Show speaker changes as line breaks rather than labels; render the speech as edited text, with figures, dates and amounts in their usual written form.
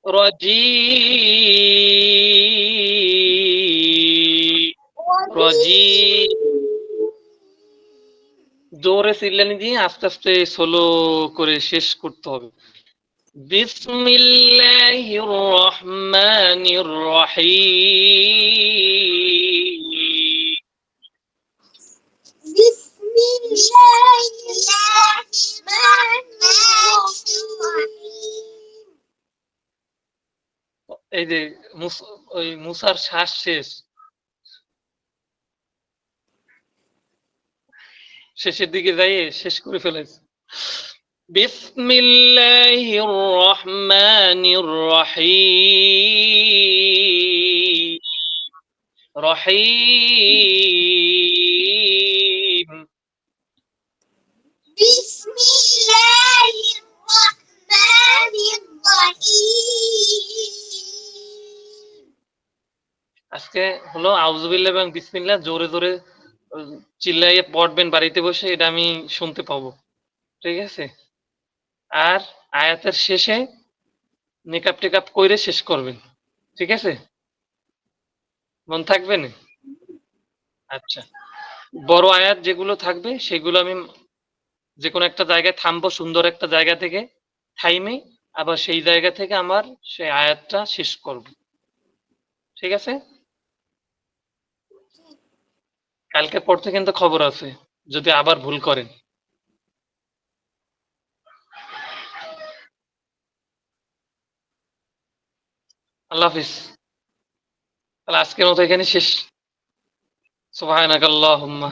রজি জোরে চিল্লানি দিয়ে আস্তে আস্তে সোলো করে শেষ করতে হবে। বিসমিল্লাহির রহমানির রহিম। এই যে ওই মুসার শ্বাস শেষ, শেষের দিকে যাইয়ে শেষ করে ফেলেছে। বিসমিল্লাহির রহমানির রহিম। রহিম।
বিসমিল্লাহির রহমানির রহিম।
আজকে হলো আউযুবিল্লাহ এবং বিসমিল্লাহ জোরে জোরে চিল্লাইয়ে পড়বেন বাড়িতে বসে, এটা আমি শুনতে পাবো। ঠিক আছে? আর আয়াতের শেষে নিকাব টেকাব কইরে শেষ করবেন। ঠিক আছে? মন থাকবে না? আচ্ছা। বড় আয়াত যেগুলো থাকবে সেগুলো আমি যেকোনো একটা জায়গায় থামবো, সুন্দর একটা জায়গা থেকে থাইমে আবার সেই জায়গা থেকে আমার সেই আয়াতটা শেষ করব। ঠিক আছে? কালকে পড়তে কিন্তু খবর আছে যদি আবার ভুল করেন। আল্লাহ হাফিজ। তাহলে আজকের মতো এখানে শেষ। সুবহানাকাল্লাহুম্মা